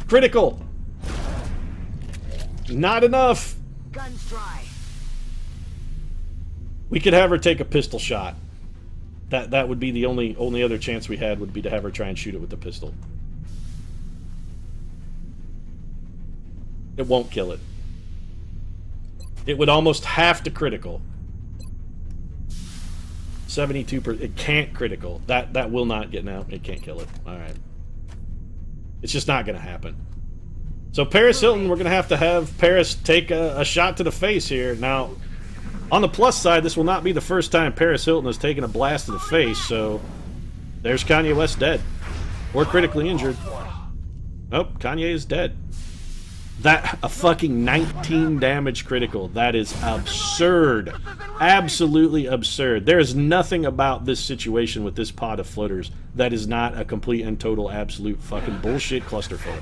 Critical! Not enough! Guns dry. We could have her take a pistol shot. That would be the only other chance we had would be to have her try and shoot it with the pistol. It won't kill it. It would almost have to critical. 72%. It can't critical. That will not get now. It can't kill it. Alright. It's just not going to happen. So Paris Hilton, we're going to have Paris take a shot to the face here. Now, on the plus side, this will not be the first time Paris Hilton has taken a blast to the face, so there's Kanye West dead. Or critically injured. Nope, Kanye is dead. A fucking 19 damage critical. That is absurd. Absolutely absurd. There is nothing about this situation with this pod of floaters that is not a complete and total absolute fucking bullshit clusterfuck.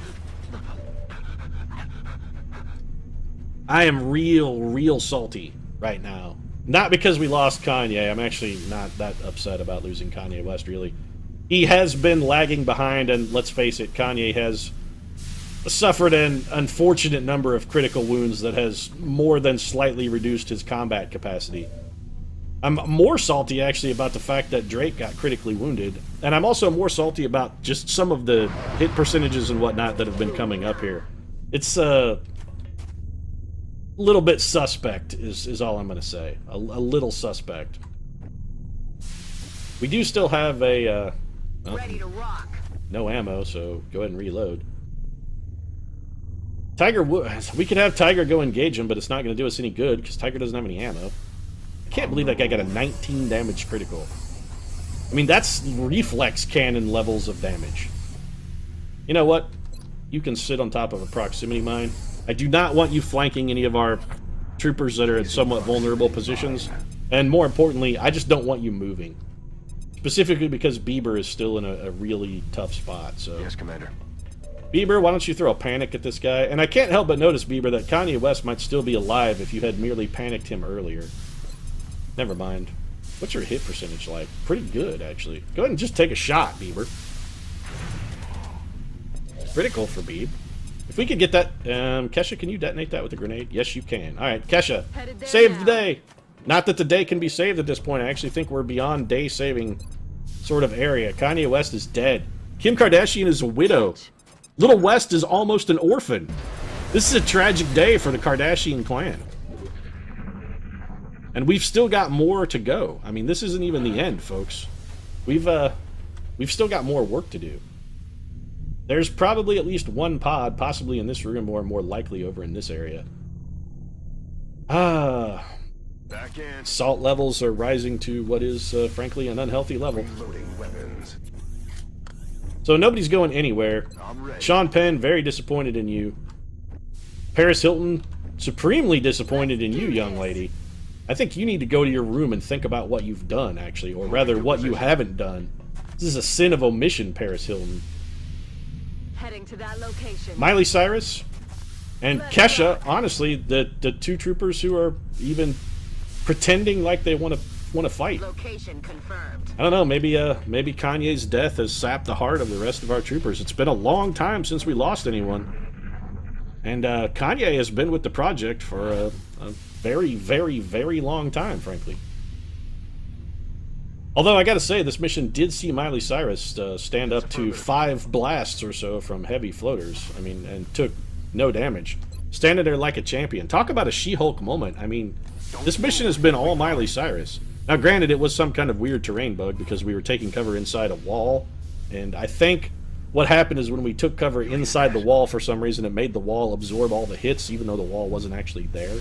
I am real salty right now. Not because we lost Kanye. I'm actually not that upset about losing Kanye West, really. He has been lagging behind, and let's face it, Kanye has suffered an unfortunate number of critical wounds that has more than slightly reduced his combat capacity. I'm more salty, actually, about the fact that Drake got critically wounded, and I'm also more salty about just some of the hit percentages and whatnot that have been coming up here. It's a little bit suspect, is all I'm going to say. A little suspect. We do still have a... Ready to rock. no ammo, so go ahead and reload. Tiger, we could have Tiger go engage him, but it's not going to do us any good, because Tiger doesn't have any ammo. I can't believe that guy got a 19 damage critical. I mean, that's reflex cannon levels of damage. You know what? You can sit on top of a proximity mine. I do not want you flanking any of our troopers that are in somewhat vulnerable positions. And more importantly, I just don't want you moving. Specifically because Bieber is still in a really tough spot. So. Yes, Commander. Bieber, why don't you throw a panic at this guy? And I can't help but notice, Bieber, that Kanye West might still be alive if you had merely panicked him earlier. Never mind. What's your hit percentage like? Pretty good, actually. Go ahead and just take a shot, Bieber. Critical for Beeb. If we could get that... Kesha, can you detonate that with a grenade? Yes, you can. Alright, Kesha. Save the day! Not that the day can be saved at this point. I actually think we're beyond day-saving sort of area. Kanye West is dead. Kim Kardashian is a widow. Little West is almost an orphan. This is a tragic day for the Kardashian clan. And we've still got more to go. I mean, this isn't even the end, folks. We've still got more work to do. There's probably at least one pod, possibly in this room, or more likely over in this area. Back in. Salt levels are rising to what is, frankly, an unhealthy level. Reloading weapons. So nobody's going anywhere. I'm ready. Sean Penn, very disappointed in you. Paris Hilton, supremely disappointed in you, young lady. I think you need to go to your room and think about what you've done, actually, or rather, what you haven't done. This is a sin of omission, Paris Hilton. Heading to that location. Miley Cyrus and Kesha, honestly, the two troopers who are even pretending like they want to fight. Location confirmed. I don't know, maybe Kanye's death has sapped the heart of the rest of our troopers. It's been a long time since we lost anyone. And Kanye has been with the project for a very, very, very long time, frankly. Although, I gotta say, this mission did see Miley Cyrus stand up to 5 blasts or so from heavy floaters. I mean, and took no damage. Standing there like a champion. Talk about a She-Hulk moment. I mean, this mission has been all Miley Cyrus. Now, granted, it was some kind of weird terrain bug because we were taking cover inside a wall. And I think what happened is when we took cover inside the wall, for some reason, it made the wall absorb all the hits, even though the wall wasn't actually there.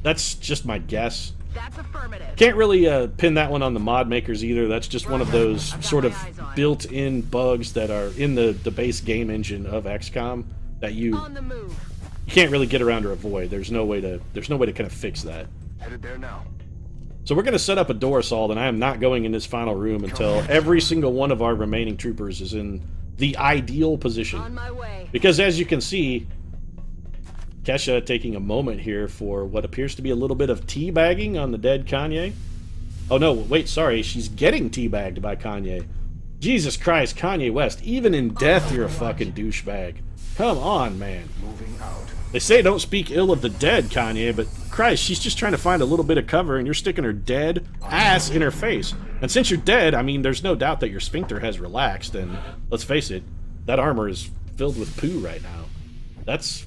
That's just my guess. That's affirmative. Can't really pin that one on the mod makers either. That's just one of those sort of built-in bugs that are in the base game engine of XCOM that you On the move. can't really get around or avoid. There's no way to kind of fix that. Headed there now. So we're going to set up a door assault, and I am not going in this final room until every single one of our remaining troopers is in the ideal position. On my way. Because as you can see, Kesha taking a moment here for what appears to be a little bit of teabagging on the dead Kanye. Oh no, wait, sorry, she's getting teabagged by Kanye. Jesus Christ, Kanye West, even in death you're a fucking douchebag. Come on, man. Moving out. They say don't speak ill of the dead, Kanye, but Christ, she's just trying to find a little bit of cover and you're sticking her dead ass in her face. And since you're dead, I mean, there's no doubt that your sphincter has relaxed, and let's face it, that armor is filled with poo right now. That's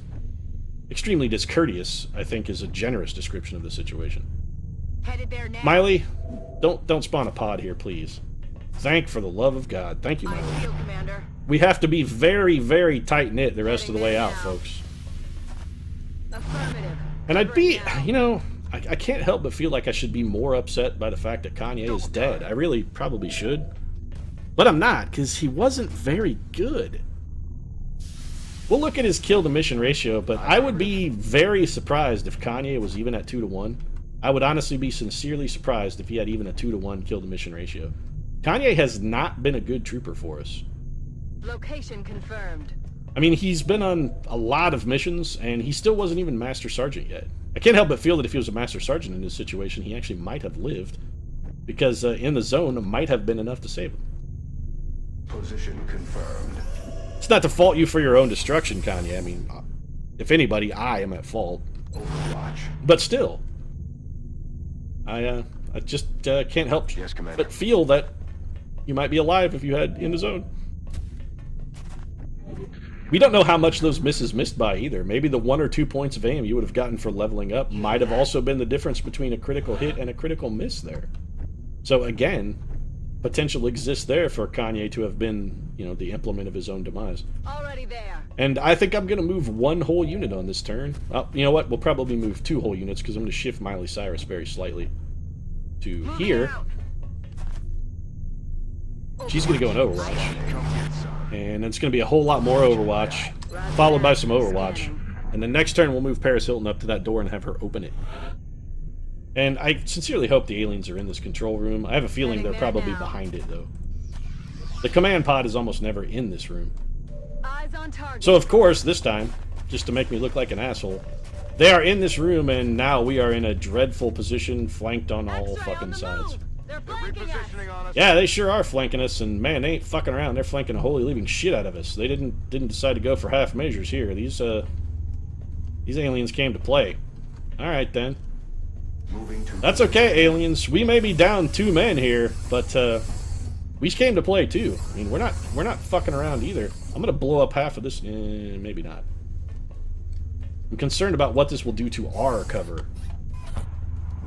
extremely discourteous, I think, is a generous description of the situation. Headed there now. Miley, don't spawn a pod here, please. Thank for the love of God. Thank you, I Miley. feel, Commander. We have to be very, very tight-knit the rest of the way out, folks. Affirmative. And I'd be, Now. you know, I can't help but feel like I should be more upset by the fact that Kanye is dead. I really probably should. But I'm not, because he wasn't very good. We'll look at his kill-to-mission ratio, but I would be very surprised if Kanye was even at 2-to-1. I would honestly be sincerely surprised if he had even a 2-to-1 kill-to-mission ratio. Kanye has not been a good trooper for us. Location confirmed. I mean, he's been on a lot of missions, and he still wasn't even Master Sergeant yet. I can't help but feel that if he was a Master Sergeant in this situation, he actually might have lived, because in the zone might have been enough to save him. Position confirmed. It's not to fault you for your own destruction, Kanye. I mean, if anybody, I am at fault. Overwatch. But still, I just can't help Yes, Commander. but feel that you might be alive if you had in the zone. We don't know how much those misses missed by either. Maybe the 1 or 2 points of aim you would have gotten for leveling up might have also been the difference between a critical hit and a critical miss there. So again, potential exists there for Kanye to have been, you know, the implement of his own demise. Already there. And I think I'm going to move 1 whole unit on this turn. You know what? We'll probably move 2 whole units because I'm going to shift Miley Cyrus very slightly to Moving here. out. She's going to go in Overwatch. Come get some. And it's going to be a whole lot more Overwatch, followed by some Overwatch. And then next turn we'll move Paris Hilton up to that door and have her open it. And I sincerely hope the aliens are in this control room. I have a feeling they're probably behind it, though. The command pod is almost never in this room. Eyes on target. So, of course, this time, just to make me look like an asshole, they are in this room, and now we are in a dreadful position, flanked on all X-ray on fucking the sides. move. They're They're flanking us. repositioning on us. Yeah, they sure are flanking us, and man, they ain't fucking around. They're flanking a holy leaving shit out of us. They didn't decide to go for half measures here. These aliens came to play. All right then. Moving to. That's okay, aliens. We may be down 2 men here, but we came to play too. I mean, we're not fucking around either. I'm gonna blow up half of this. Maybe not. I'm concerned about what this will do to our cover.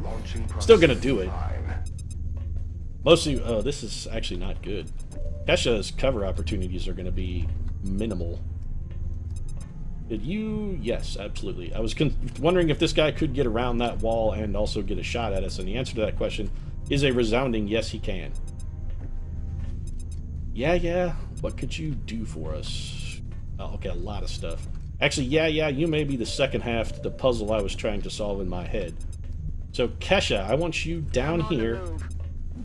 Launching. Still gonna do it. Line. Mostly, oh, this is actually not good. Kesha's cover opportunities are gonna be minimal. Did you? Yes, absolutely. I was wondering if this guy could get around that wall and also get a shot at us, and the answer to that question is a resounding yes, he can. Yeah, what could you do for us? Oh, okay, a lot of stuff. Actually, yeah, you may be the second half to the puzzle I was trying to solve in my head. So, Kesha, I want you down On the here, move.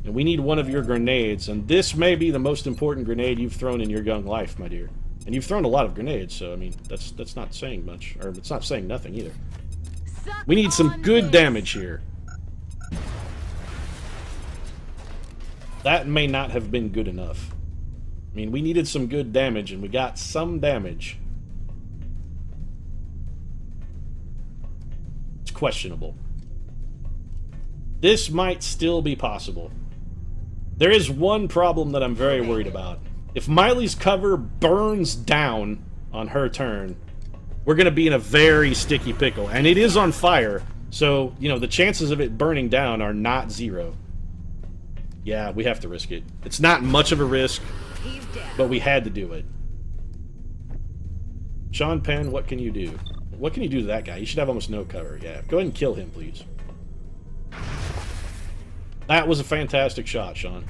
and we need one of your grenades, and this may be the most important grenade you've thrown in your young life, my dear. And you've thrown a lot of grenades, so, I mean, that's not saying much, or it's not saying nothing either. Suck We need some on good this. damage here. That may not have been good enough. I mean, we needed some good damage, and we got some damage. It's questionable. This might still be possible. There is one problem that I'm very worried about. If Miley's cover burns down on her turn, we're going to be in a very sticky pickle. And it is on fire, so, you know, the chances of it burning down are not 0. Yeah, we have to risk it. It's not much of a risk, He's dead. but we had to do it. Sean Penn, what can you do? What can you do to that guy? He should have almost no cover. Yeah, go ahead and kill him, please. That was a fantastic shot, Sean.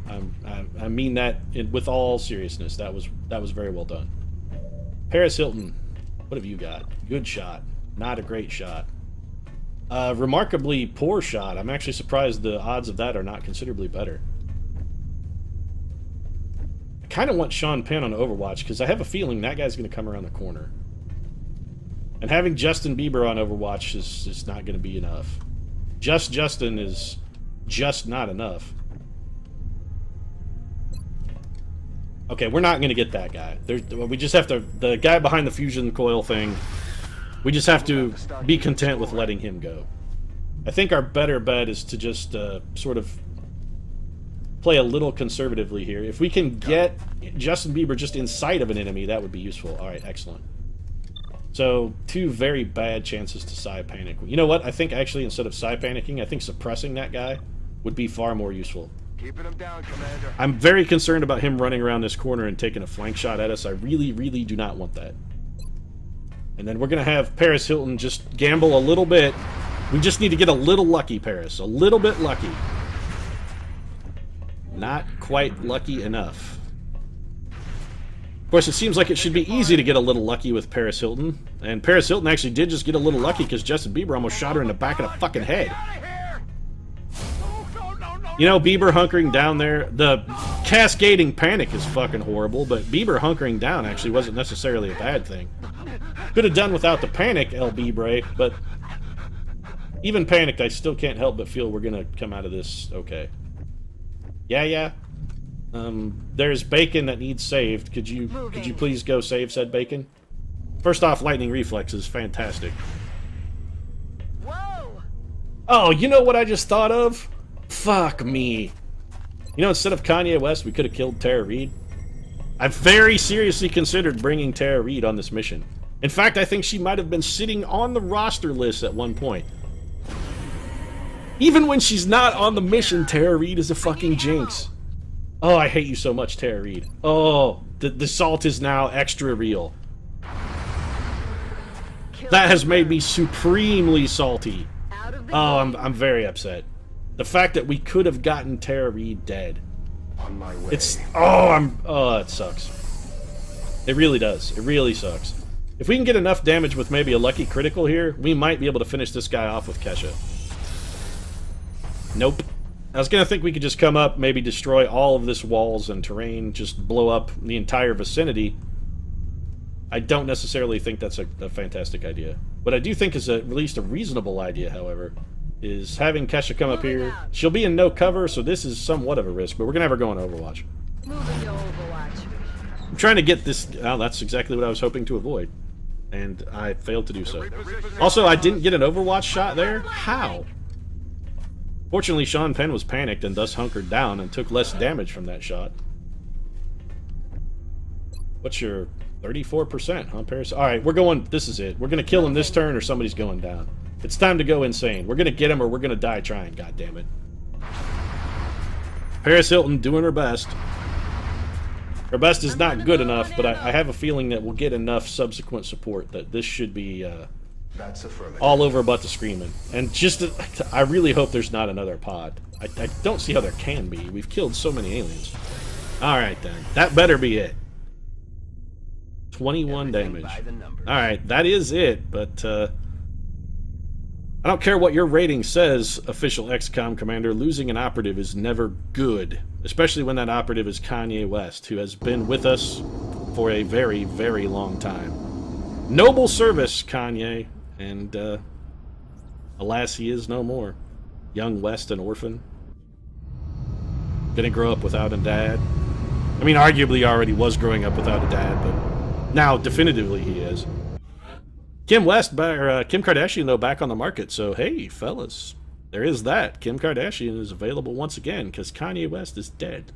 I mean that with all seriousness. That was very well done. Paris Hilton, what have you got? Good shot. Not a great shot. Remarkably poor shot. I'm actually surprised the odds of that are not considerably better. I kind of want Sean Penn on Overwatch because I have a feeling that guy's going to come around the corner. And having Justin Bieber on Overwatch is not going to be enough. Justin is just not enough. Okay, we're not going to get that guy. We just have to... The guy behind the fusion coil thing, we just have to be content with letting him go. I think our better bet is to just sort of play a little conservatively here. If we can get Justin Bieber just inside of an enemy, that would be useful. Alright, excellent. So, 2 very bad chances to Psy Panic. You know what? I think actually instead of Psy Panicking, I think suppressing that guy would be far more useful. Keeping him down, Commander. I'm very concerned about him running around this corner and taking a flank shot at us. I really, really do not want that. And then we're going to have Paris Hilton just gamble a little bit. We just need to get a little lucky, Paris. A little bit lucky. Not quite lucky enough. Of course, it seems like it should be easy to get a little lucky with Paris Hilton. And Paris Hilton actually did just get a little lucky because Justin Bieber almost shot her in the back of the fucking head. You know, Bieber hunkering down there, the cascading panic is fucking horrible, but Bieber hunkering down actually wasn't necessarily a bad thing. Could have done without the panic, El Biebre, but even panicked, I still can't help but feel we're gonna come out of this okay. Yeah. There's bacon that needs saved. Could you please go save said bacon? First off, lightning reflex is fantastic. Whoa! Oh, you know what I just thought of? Fuck me. You know, instead of Kanye West, we could have killed Tara Reid. I've very seriously considered bringing Tara Reid on this mission. In fact, I think she might have been sitting on the roster list at one point. Even when she's not on the mission, Tara Reid is a fucking jinx. Oh, I hate you so much, Tara Reid. Oh, the salt is now extra real. That has made me supremely salty. Oh, I'm very upset. The fact that we could have gotten Tara Reid dead. On my way. It's it sucks. It really does. It really sucks. If we can get enough damage with maybe a lucky critical here, we might be able to finish this guy off with Kesha. Nope. I was gonna think we could just come up, maybe destroy all of this walls and terrain, just blow up the entire vicinity. I don't necessarily think that's a fantastic idea. What I do think is at least a reasonable idea, however, is having Kesha come up here. She'll be in no cover, so this is somewhat of a risk, but we're gonna have her go on Overwatch. Moving to Overwatch. I'm trying to get this... Oh, that's exactly what I was hoping to avoid. And I failed to do so. Also, I didn't get an Overwatch shot there? How? Fortunately, Sean Penn was panicked and thus hunkered down and took less damage from that shot. What's your 34%, huh, Paris? Alright, we're going... This is it. We're going to kill him this turn or somebody's going down. It's time to go insane. We're going to get him or we're going to die trying, goddammit. Paris Hilton doing her best. Her best is not good enough, but I have a feeling that we'll get enough subsequent support that this should be... That's affirmative. all over but the screaming. And just, I really hope there's not another pod. I don't see how there can be. We've killed so many aliens. Alright then. That better be it. 21 damage. Alright, that is it, but I don't care what your rating says, official XCOM commander, losing an operative is never good. Especially when that operative is Kanye West, who has been with us for a very, very long time. Noble service, Kanye. And, alas, he is no more. Young West, an orphan. Gonna grow up without a dad. I mean, arguably he already was growing up without a dad, but now definitively he is. Kim Kardashian, though, back on the market, so hey, fellas. There is that. Kim Kardashian is available once again, because Kanye West is dead.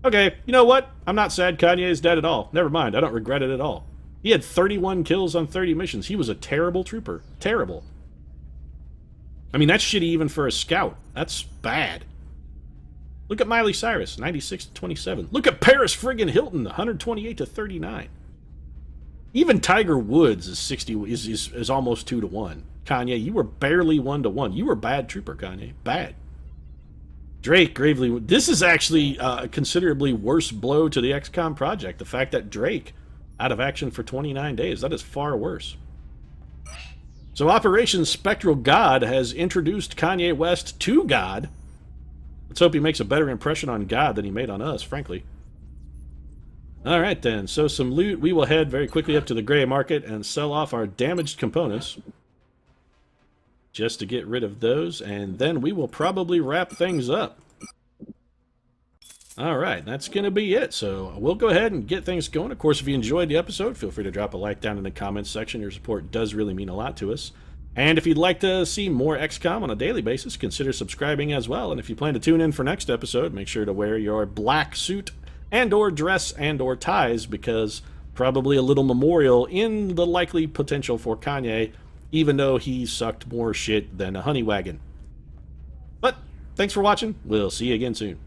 Okay, you know what? I'm not sad Kanye is dead at all. Never mind, I don't regret it at all. He had 31 kills on 30 missions. He was a terrible trooper. Terrible. I mean, that's shitty even for a scout. That's bad. Look at Miley Cyrus, 96 to 27. Look at Paris friggin' Hilton, 128 to 39. Even Tiger Woods is almost 2 to 1. Kanye, you were barely 1 to 1. You were a bad trooper, Kanye. Bad. Drake, gravely... This is actually a considerably worse blow to the XCOM project. The fact that Drake... out of action for 29 days. That is far worse. So Operation Spectral God has introduced Kanye West to God. Let's hope he makes a better impression on God than he made on us, frankly. Alright then, so some loot. We will head very quickly up to the gray market and sell off our damaged components. Just to get rid of those, and then we will probably wrap things up. Alright, that's going to be it. So we'll go ahead and get things going. Of course, if you enjoyed the episode, feel free to drop a like down in the comments section. Your support does really mean a lot to us. And if you'd like to see more XCOM on a daily basis, consider subscribing as well. And if you plan to tune in for next episode, make sure to wear your black suit and or dress and or ties, because probably a little memorial in the likely potential for Kanye, even though he sucked more shit than a honey wagon. But thanks for watching. We'll see you again soon.